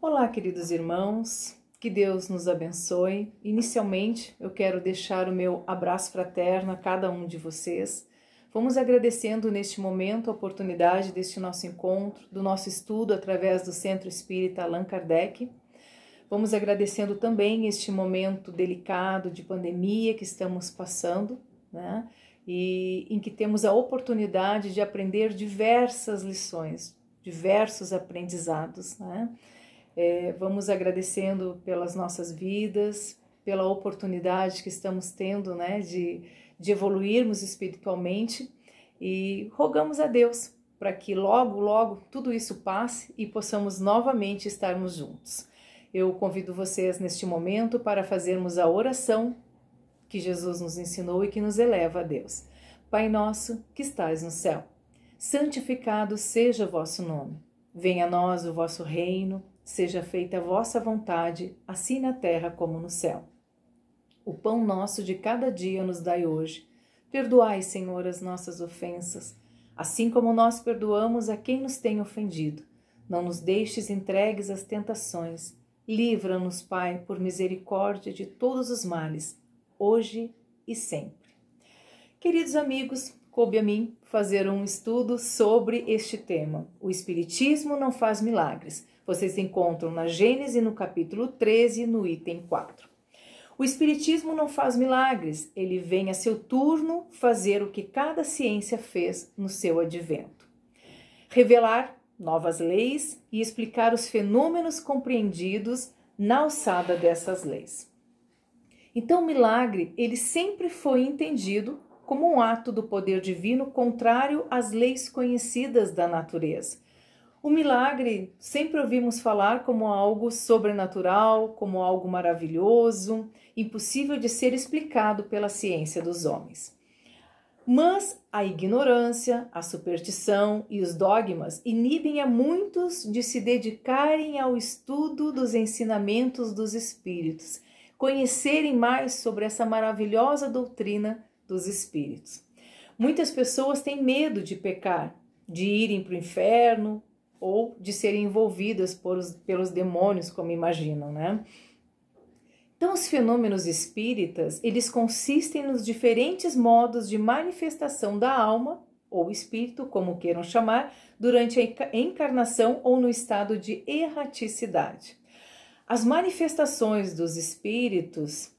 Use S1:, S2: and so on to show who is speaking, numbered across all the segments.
S1: Olá, queridos irmãos, que Deus nos abençoe. Inicialmente, eu quero deixar o meu abraço fraterno a cada um de vocês. Vamos agradecendo neste momento a oportunidade deste nosso encontro, do nosso estudo através do Centro Espírita Allan Kardec. Vamos agradecendo também este momento delicado de pandemia que estamos passando, né? E em que temos a oportunidade de aprender diversas lições, diversos aprendizados, né? Vamos agradecendo pelas nossas vidas, pela oportunidade que estamos tendo, né, de evoluirmos espiritualmente, e rogamos a Deus para que logo tudo isso passe e possamos novamente estarmos juntos. Eu convido vocês neste momento para fazermos a oração que Jesus nos ensinou e que nos eleva a Deus. Pai nosso que estais no céu, santificado seja o vosso nome. Venha a nós o vosso reino. Seja feita a vossa vontade, assim na terra como no céu. O pão nosso de cada dia nos dai hoje. Perdoai, Senhor, as nossas ofensas, assim como nós perdoamos a quem nos tem ofendido. Não nos deixes entregues às tentações. Livra-nos, Pai, por misericórdia de todos os males, hoje e sempre. Queridos amigos, coube a mim fazer um estudo sobre este tema. O Espiritismo não faz milagres. Vocês encontram na Gênese, no capítulo 13, no item 4. O Espiritismo não faz milagres, ele vem a seu turno fazer o que cada ciência fez no seu advento. Revelar novas leis e explicar os fenômenos compreendidos na alçada dessas leis. Então, o milagre, ele sempre foi entendido como um ato do poder divino contrário às leis conhecidas da natureza. O milagre sempre ouvimos falar como algo sobrenatural, como algo maravilhoso, impossível de ser explicado pela ciência dos homens. Mas a ignorância, a superstição e os dogmas inibem a muitos de se dedicarem ao estudo dos ensinamentos dos espíritos, conhecerem mais sobre essa maravilhosa doutrina dos espíritos. Muitas pessoas têm medo de pecar, de irem para o inferno, ou de serem envolvidas pelos demônios, como imaginam, né? Então, os fenômenos espíritas, eles consistem nos diferentes modos de manifestação da alma, ou espírito, como queiram chamar, durante a encarnação ou no estado de erraticidade. As manifestações dos espíritos,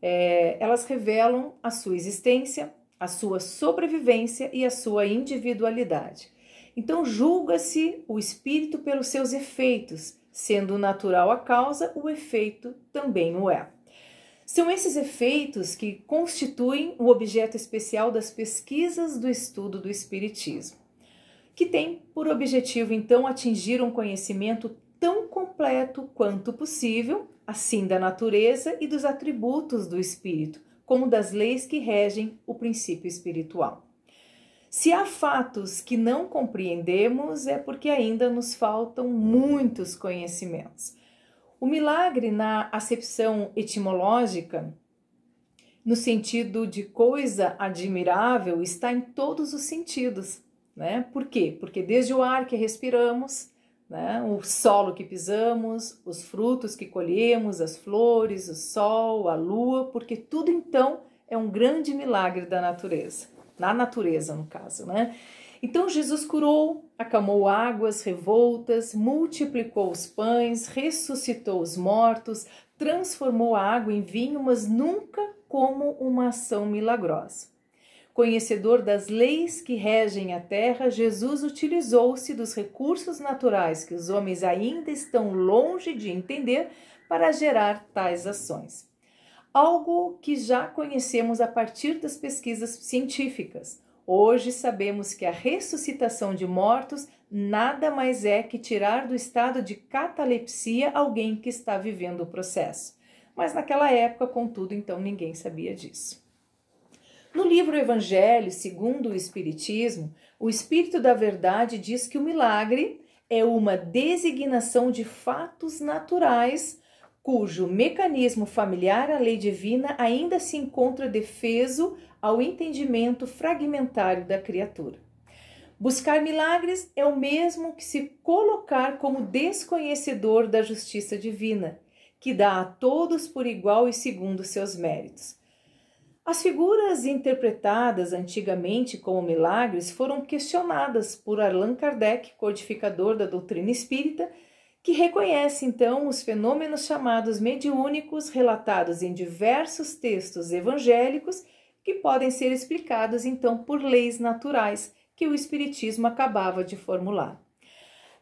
S1: elas revelam a sua existência, a sua sobrevivência e a sua individualidade. Então, julga-se o espírito pelos seus efeitos, sendo natural a causa, o efeito também o é. São esses efeitos que constituem o objeto especial das pesquisas do estudo do espiritismo, que tem por objetivo, então, atingir um conhecimento tão completo quanto possível, assim da natureza e dos atributos do espírito, como das leis que regem o princípio espiritual. Se há fatos que não compreendemos, é porque ainda nos faltam muitos conhecimentos. O milagre, na acepção etimológica, no sentido de coisa admirável, está em todos os sentidos, né? Por quê? Porque desde o ar que respiramos, né, o solo que pisamos, os frutos que colhemos, as flores, o sol, a lua, porque tudo então é um grande milagre da natureza. Na natureza, no caso, né? Então, Jesus curou, acalmou águas revoltas, multiplicou os pães, ressuscitou os mortos, transformou a água em vinho, mas nunca como uma ação milagrosa. Conhecedor das leis que regem a terra, Jesus utilizou-se dos recursos naturais que os homens ainda estão longe de entender para gerar tais ações. Algo que já conhecemos a partir das pesquisas científicas. Hoje sabemos que a ressuscitação de mortos nada mais é que tirar do estado de catalepsia alguém que está vivendo o processo. Mas naquela época, contudo, então ninguém sabia disso. No livro Evangelho segundo o Espiritismo, o Espírito da Verdade diz que o milagre é uma designação de fatos naturais cujo mecanismo familiar à lei divina ainda se encontra defeso ao entendimento fragmentário da criatura. Buscar milagres é o mesmo que se colocar como desconhecedor da justiça divina, que dá a todos por igual e segundo seus méritos. As figuras interpretadas antigamente como milagres foram questionadas por Allan Kardec, codificador da doutrina espírita, que reconhece então os fenômenos chamados mediúnicos relatados em diversos textos evangélicos que podem ser explicados então por leis naturais que o Espiritismo acabava de formular.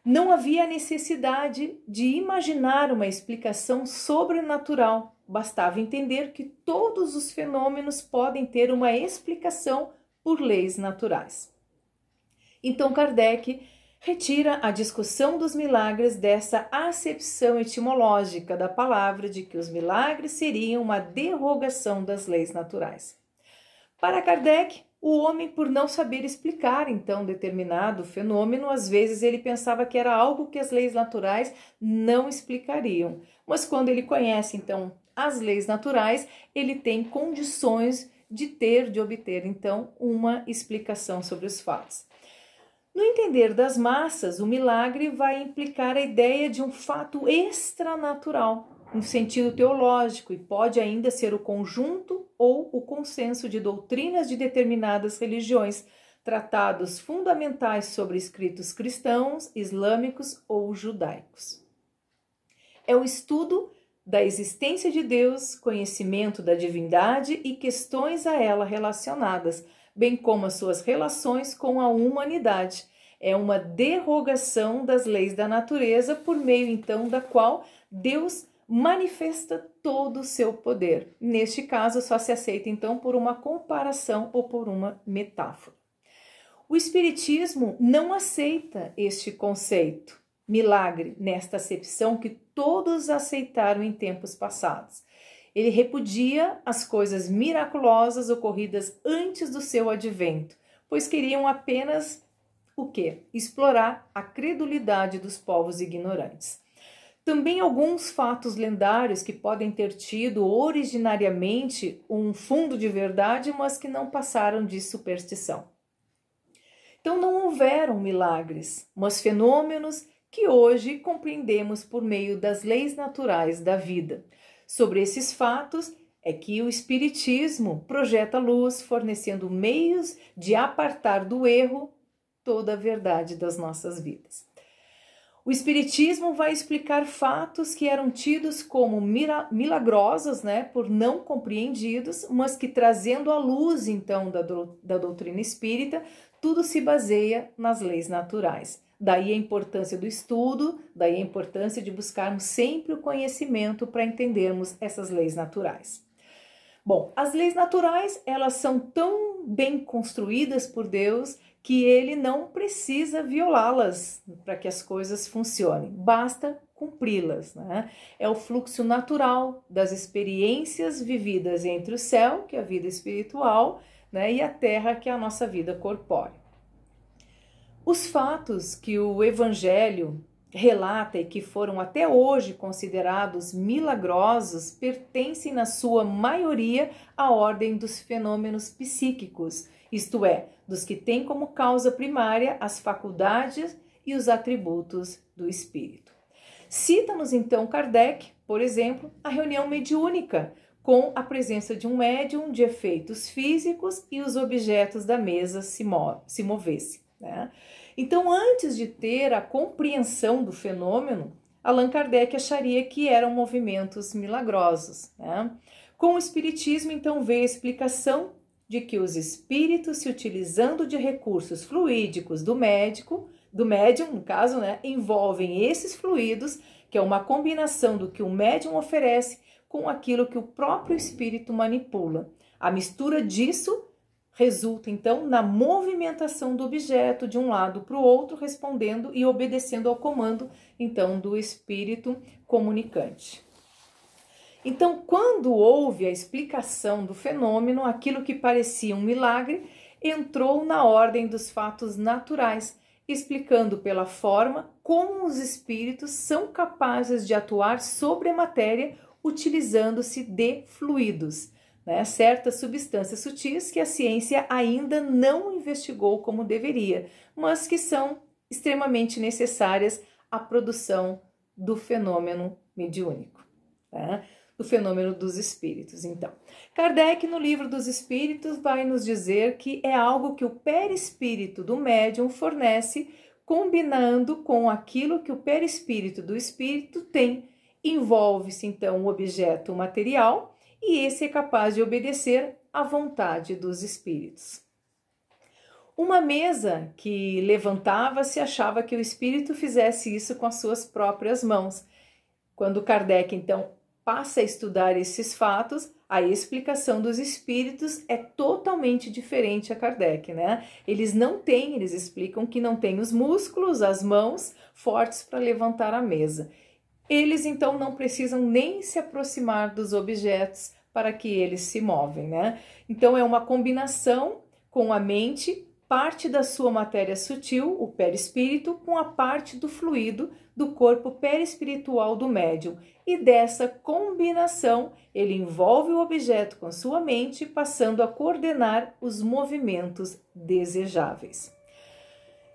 S1: Não havia necessidade de imaginar uma explicação sobrenatural, bastava entender que todos os fenômenos podem ter uma explicação por leis naturais. Então Kardec retira a discussão dos milagres dessa acepção etimológica da palavra de que os milagres seriam uma derrogação das leis naturais. Para Kardec, o homem, por não saber explicar, então, determinado fenômeno, às vezes ele pensava que era algo que as leis naturais não explicariam. Mas quando ele conhece, então, as leis naturais, ele tem condições de obter, então, uma explicação sobre os fatos. No entender das massas, o milagre vai implicar a ideia de um fato extranatural, no sentido teológico, e pode ainda ser o conjunto ou o consenso de doutrinas de determinadas religiões, tratados fundamentais sobre escritos cristãos, islâmicos ou judaicos. É o estudo da existência de Deus, conhecimento da divindade e questões a ela relacionadas, bem como as suas relações com a humanidade. É uma derrogação das leis da natureza, por meio então da qual Deus manifesta todo o seu poder. Neste caso, só se aceita então por uma comparação ou por uma metáfora. O Espiritismo não aceita este conceito, milagre, nesta acepção que todos aceitaram em tempos passados. Ele repudia as coisas miraculosas ocorridas antes do seu advento, pois queriam apenas o quê? Explorar a credulidade dos povos ignorantes. Também alguns fatos lendários que podem ter tido originariamente um fundo de verdade, mas que não passaram de superstição. Então não houveram milagres, mas fenômenos que hoje compreendemos por meio das leis naturais da vida. Sobre esses fatos é que o Espiritismo projeta luz, fornecendo meios de apartar do erro toda a verdade das nossas vidas. O Espiritismo vai explicar fatos que eram tidos como milagrosos, por não compreendidos, mas que, trazendo à luz então da doutrina espírita, tudo se baseia nas leis naturais. Daí a importância do estudo, daí a importância de buscarmos sempre o conhecimento para entendermos essas leis naturais. Bom, as leis naturais, elas são tão bem construídas por Deus que ele não precisa violá-las para que as coisas funcionem, basta cumpri-las. É o fluxo natural das experiências vividas entre o céu, que é a vida espiritual, e a terra, que é a nossa vida corpórea. Os fatos que o Evangelho relata e que foram até hoje considerados milagrosos pertencem, na sua maioria, à ordem dos fenômenos psíquicos, isto é, dos que têm como causa primária as faculdades e os atributos do espírito. Cita-nos então Kardec, por exemplo, a reunião mediúnica, com a presença de um médium, de efeitos físicos e os objetos da mesa se movessem. Então, antes de ter a compreensão do fenômeno, Allan Kardec acharia que eram movimentos milagrosos. Com o Espiritismo, então, veio a explicação de que os espíritos, se utilizando de recursos fluídicos do médium, no caso, envolvem esses fluidos, que é uma combinação do que o médium oferece com aquilo que o próprio espírito manipula. A mistura disso resulta, então, na movimentação do objeto de um lado para o outro, respondendo e obedecendo ao comando, então, do espírito comunicante. Então, quando houve a explicação do fenômeno, aquilo que parecia um milagre entrou na ordem dos fatos naturais, explicando pela forma como os espíritos são capazes de atuar sobre a matéria utilizando-se de fluidos. né, certas substâncias sutis que a ciência ainda não investigou como deveria, mas que são extremamente necessárias à produção do fenômeno mediúnico, né? Do fenômeno dos espíritos. Então, Kardec, no Livro dos Espíritos, vai nos dizer que é algo que o perispírito do médium fornece, combinando com aquilo que o perispírito do espírito tem. Envolve-se, então, o objeto material e esse é capaz de obedecer à vontade dos espíritos. Uma mesa que levantava-se achava que o espírito fizesse isso com as suas próprias mãos. Quando Kardec, então, passa a estudar esses fatos, a explicação dos espíritos é totalmente diferente a Kardec, né? Eles explicam que não têm os músculos, as mãos fortes para levantar a mesa. Eles, então, não precisam nem se aproximar dos objetos para que eles se movem, né? Então, é uma combinação com a mente, parte da sua matéria sutil, o perispírito, com a parte do fluido do corpo perispiritual do médium. E dessa combinação, ele envolve o objeto com sua mente, passando a coordenar os movimentos desejáveis.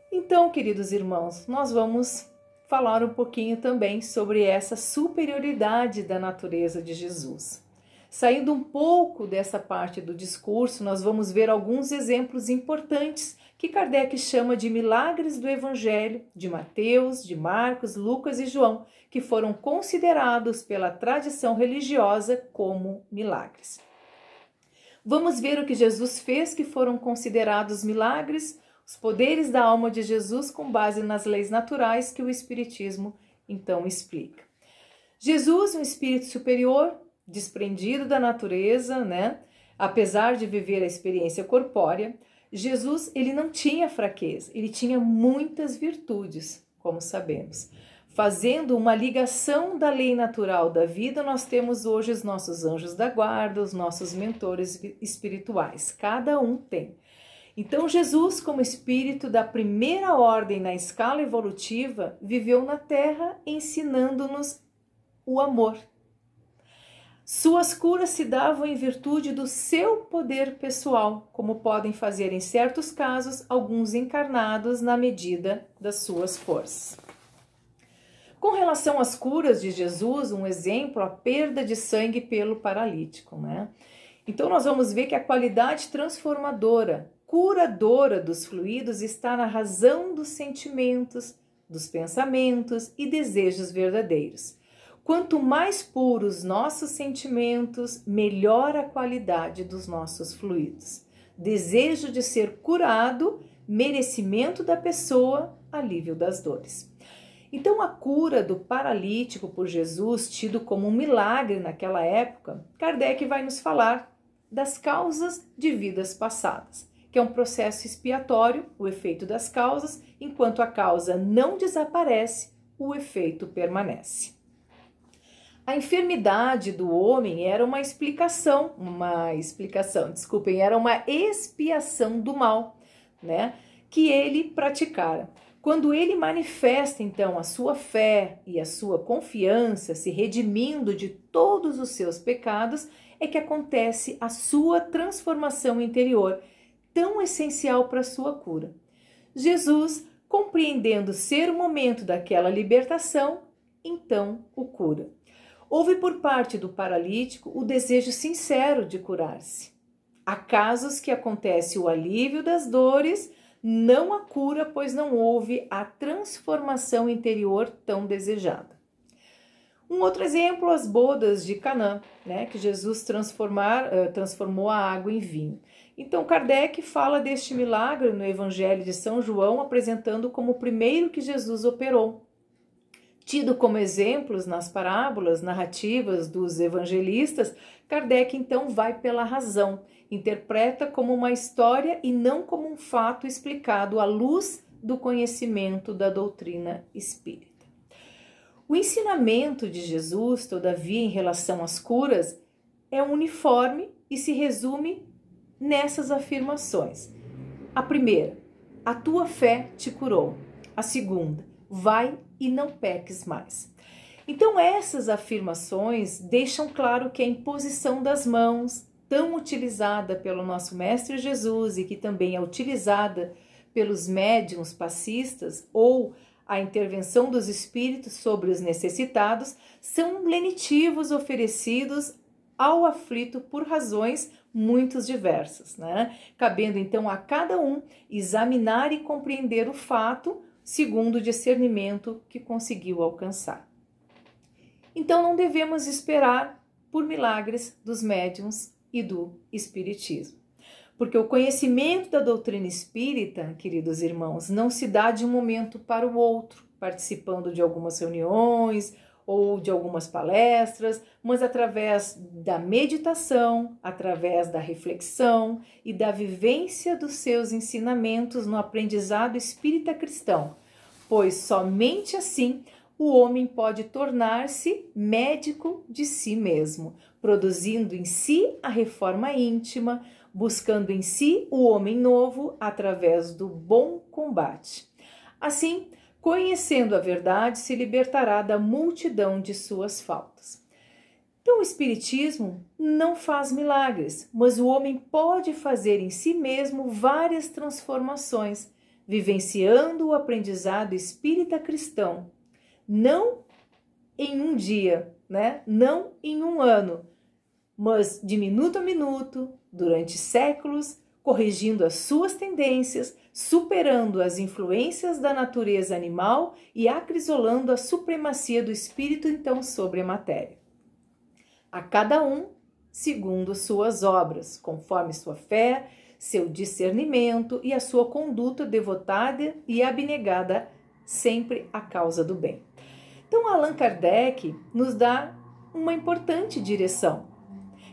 S1: Então, queridos irmãos, nós vamos falar um pouquinho também sobre essa superioridade da natureza de Jesus. Saindo um pouco dessa parte do discurso, nós vamos ver alguns exemplos importantes que Kardec chama de milagres do Evangelho de Mateus, de Marcos, Lucas e João, que foram considerados pela tradição religiosa como milagres. Vamos ver o que Jesus fez que foram considerados milagres, os poderes da alma de Jesus com base nas leis naturais que o Espiritismo então explica. Jesus, um espírito superior, desprendido da natureza, né? Apesar de viver a experiência corpórea, Jesus, ele não tinha fraqueza, ele tinha muitas virtudes, como sabemos. Fazendo uma ligação da lei natural da vida, nós temos hoje os nossos anjos da guarda, os nossos mentores espirituais, cada um tem. Então, Jesus, como espírito da primeira ordem na escala evolutiva, viveu na Terra ensinando-nos o amor. Suas curas se davam em virtude do seu poder pessoal, como podem fazer em certos casos alguns encarnados na medida das suas forças. Com relação às curas de Jesus, um exemplo, a perda de sangue pelo paralítico, né? Então nós vamos ver que a qualidade transformadora, curadora dos fluidos está na razão dos sentimentos, dos pensamentos e desejos verdadeiros. Quanto mais puros nossos sentimentos, melhor a qualidade dos nossos fluidos. Desejo de ser curado, merecimento da pessoa, alívio das dores. Então, a cura do paralítico por Jesus, tido como um milagre naquela época, Kardec vai nos falar das causas de vidas passadas, que é um processo expiatório, o efeito das causas, enquanto a causa não desaparece, o efeito permanece. A enfermidade do homem era uma expiação do mal, né, que ele praticara. Quando ele manifesta, então, a sua fé e a sua confiança, se redimindo de todos os seus pecados, é que acontece a sua transformação interior, tão essencial para a sua cura. Jesus, compreendendo ser o momento daquela libertação, então o cura. Houve por parte do paralítico o desejo sincero de curar-se. Há casos que acontece o alívio das dores, não a cura, pois não houve a transformação interior tão desejada. Um outro exemplo, as bodas de Canaã, né, que Jesus transformou a água em vinho. Então, Kardec fala deste milagre no Evangelho de São João, apresentando como o primeiro que Jesus operou. Tido como exemplos nas parábolas narrativas dos evangelistas, Kardec então vai pela razão, interpreta como uma história e não como um fato explicado à luz do conhecimento da doutrina espírita. O ensinamento de Jesus, todavia, em relação às curas, é uniforme e se resume nessas afirmações. A primeira, a tua fé te curou. A segunda, vai e não peques mais. Então essas afirmações deixam claro que a imposição das mãos, tão utilizada pelo nosso Mestre Jesus e que também é utilizada pelos médiuns passistas ou a intervenção dos espíritos sobre os necessitados, são lenitivos oferecidos ao aflito por razões muito diversas, né? Cabendo então a cada um examinar e compreender o fato segundo o discernimento que conseguiu alcançar. Então não devemos esperar por milagres dos médiuns e do espiritismo. Porque o conhecimento da doutrina espírita, queridos irmãos, não se dá de um momento para o outro, participando de algumas reuniões ou de algumas palestras, mas através da meditação, através da reflexão e da vivência dos seus ensinamentos no aprendizado espírita cristão, pois somente assim o homem pode tornar-se médico de si mesmo, produzindo em si a reforma íntima, buscando em si o homem novo através do bom combate. Assim, conhecendo a verdade, se libertará da multidão de suas faltas. Então, o Espiritismo não faz milagres, mas o homem pode fazer em si mesmo várias transformações, vivenciando o aprendizado espírita cristão, não em um dia, né? Não em um ano, mas de minuto a minuto, durante séculos, corrigindo as suas tendências, superando as influências da natureza animal e acrisolando a supremacia do espírito então sobre a matéria. A cada um segundo suas obras, conforme sua fé, seu discernimento e a sua conduta devotada e abnegada sempre à causa do bem. Então, Allan Kardec nos dá uma importante direção.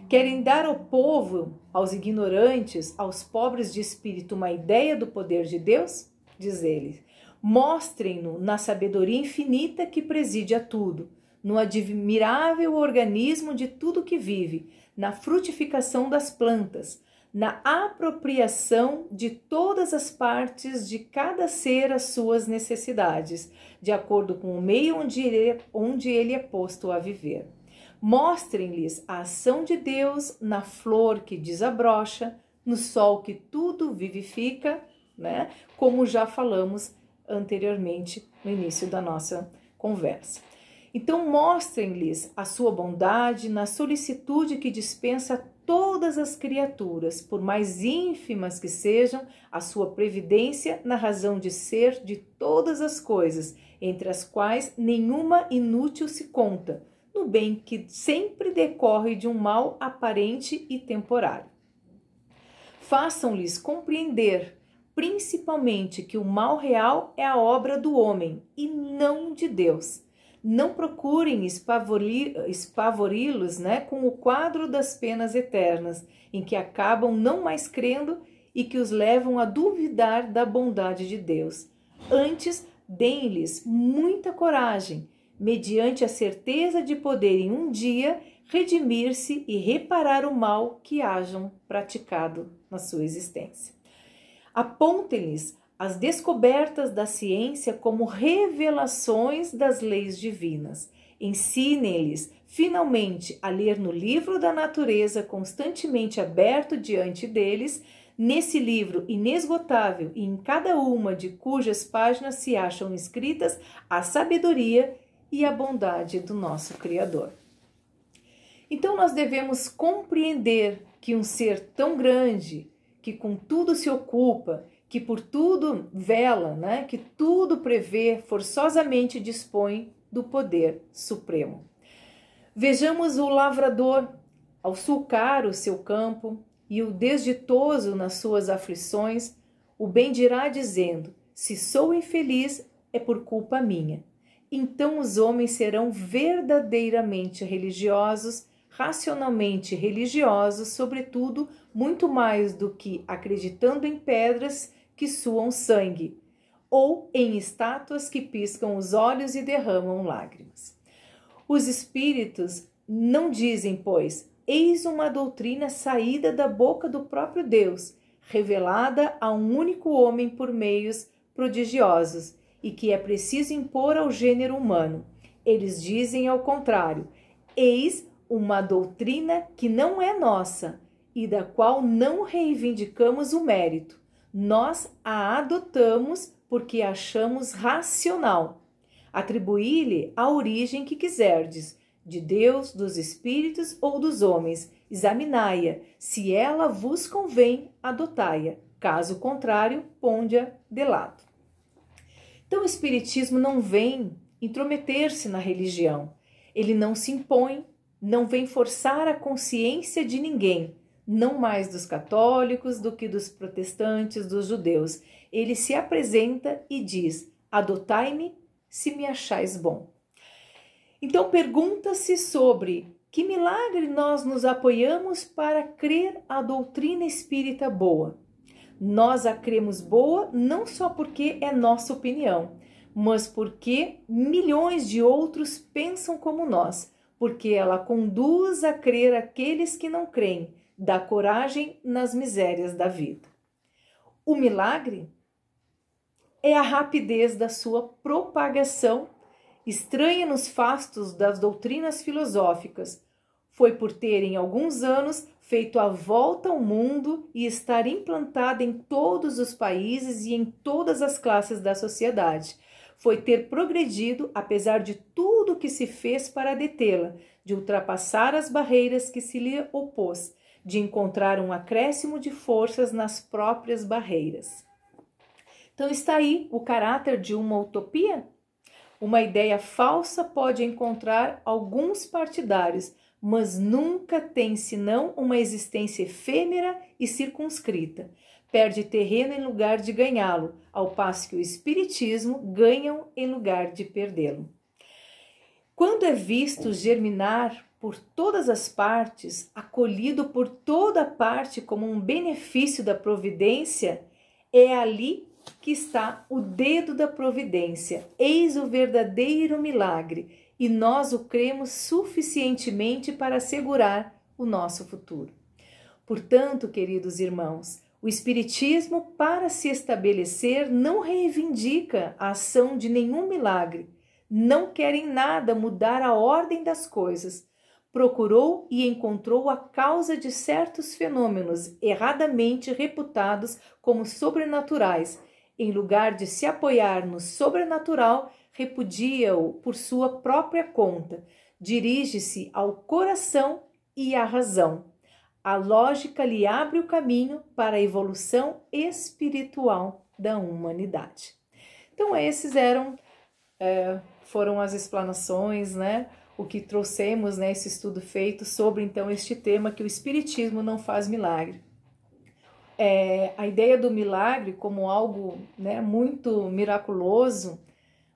S1: Querem dar ao povo, aos ignorantes, aos pobres de espírito, uma ideia do poder de Deus? Diz ele. Mostrem-no na sabedoria infinita que preside a tudo, no admirável organismo de tudo que vive, na frutificação das plantas, na apropriação de todas as partes de cada ser às suas necessidades, de acordo com o meio onde ele é posto a viver. Mostrem-lhes a ação de Deus na flor que desabrocha, no sol que tudo vivifica, né? Como já falamos anteriormente no início da nossa conversa. Então, mostrem-lhes a sua bondade na solicitude que dispensa a todas as criaturas, por mais ínfimas que sejam, a sua previdência na razão de ser de todas as coisas, entre as quais nenhuma inútil se conta, no bem que sempre decorre de um mal aparente e temporário. Façam-lhes compreender, principalmente, que o mal real é a obra do homem e não de Deus. Não procurem espavori-los, né, com o quadro das penas eternas, em que acabam não mais crendo e que os levam a duvidar da bondade de Deus. Antes, deem-lhes muita coragem, mediante a certeza de poderem um dia redimir-se e reparar o mal que hajam praticado na sua existência. Apontem-lhes as descobertas da ciência como revelações das leis divinas. Ensinem-lhes, finalmente, a ler no livro da natureza constantemente aberto diante deles, nesse livro inesgotável e em cada uma de cujas páginas se acham escritas a sabedoria e a bondade do nosso Criador. Então nós devemos compreender que um ser tão grande, que com tudo se ocupa, que por tudo vela, né, que tudo prevê, forçosamente dispõe do poder supremo. Vejamos o lavrador ao sulcar o seu campo e o desditoso nas suas aflições, o bendirá dizendo: se sou infeliz é por culpa minha. Então os homens serão verdadeiramente religiosos, racionalmente religiosos, sobretudo, muito mais do que acreditando em pedras que suam sangue, ou em estátuas que piscam os olhos e derramam lágrimas. Os espíritos não dizem, pois, eis uma doutrina saída da boca do próprio Deus, revelada a um único homem por meios prodigiosos, e que é preciso impor ao gênero humano. Eles dizem ao contrário, eis uma doutrina que não é nossa, e da qual não reivindicamos o mérito. Nós a adotamos porque achamos racional. Atribuí-lhe a origem que quiserdes, de Deus, dos espíritos ou dos homens. Examinai-a, se ela vos convém, adotai-a. Caso contrário, ponde-a de lado. Então o Espiritismo não vem intrometer-se na religião. Ele não se impõe, não vem forçar a consciência de ninguém, não mais dos católicos do que dos protestantes, dos judeus. Ele se apresenta e diz: adotai-me se me achais bom. Então pergunta-se sobre que milagre nós nos apoiamos para crer a doutrina espírita boa. Nós a cremos boa não só porque é nossa opinião, mas porque milhões de outros pensam como nós, porque ela conduz a crer aqueles que não creem, dá coragem nas misérias da vida. O milagre é a rapidez da sua propagação, estranha nos fastos das doutrinas filosóficas. Foi por ter em alguns anos feito a volta ao mundo e estar implantada em todos os países e em todas as classes da sociedade. Foi ter progredido, apesar de tudo que se fez para detê-la, de ultrapassar as barreiras que se lhe opôs, de encontrar um acréscimo de forças nas próprias barreiras. Então está aí o caráter de uma utopia? Uma ideia falsa pode encontrar alguns partidários, mas nunca tem senão uma existência efêmera e circunscrita. Perde terreno em lugar de ganhá-lo, ao passo que o espiritismo ganham em lugar de perdê-lo. Quando é visto germinar por todas as partes, acolhido por toda parte como um benefício da providência, é ali que está o dedo da providência. Eis o verdadeiro milagre, e nós o cremos suficientemente para assegurar o nosso futuro. Portanto, queridos irmãos, o Espiritismo, para se estabelecer, não reivindica a ação de nenhum milagre, não quer em nada mudar a ordem das coisas. Procurou e encontrou a causa de certos fenômenos erradamente reputados como sobrenaturais. Em lugar de se apoiar no sobrenatural, repudia-o por sua própria conta. Dirige-se ao coração e à razão. A lógica lhe abre o caminho para a evolução espiritual da humanidade. Então esses foram as explanações, né? O que trouxemos, né? Esse estudo feito sobre então este tema que o Espiritismo não faz milagre. A ideia do milagre como algo, né, muito miraculoso,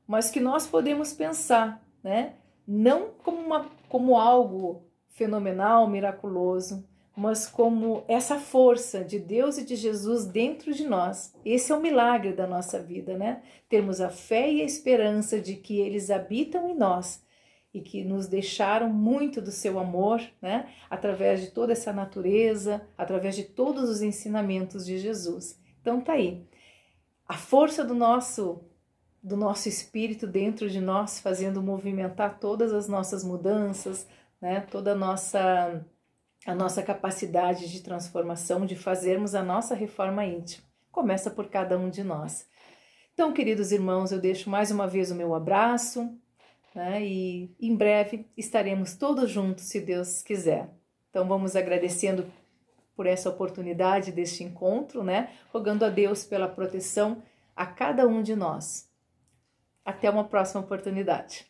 S1: mas que nós podemos pensar, né, não como algo fenomenal, miraculoso, mas como essa força de Deus e de Jesus dentro de nós. Esse é o milagre da nossa vida, né? Termos a fé e a esperança de que eles habitam em nós e que nos deixaram muito do seu amor, né? Através de toda essa natureza, através de todos os ensinamentos de Jesus. Então tá aí, a força do nosso espírito dentro de nós, fazendo movimentar todas as nossas mudanças, né? Toda a nossa capacidade de transformação, de fazermos a nossa reforma íntima. Começa por cada um de nós. Então, queridos irmãos, eu deixo mais uma vez o meu abraço, né? E em breve estaremos todos juntos, se Deus quiser. Então vamos agradecendo por essa oportunidade deste encontro, né? Rogando a Deus pela proteção a cada um de nós. Até uma próxima oportunidade.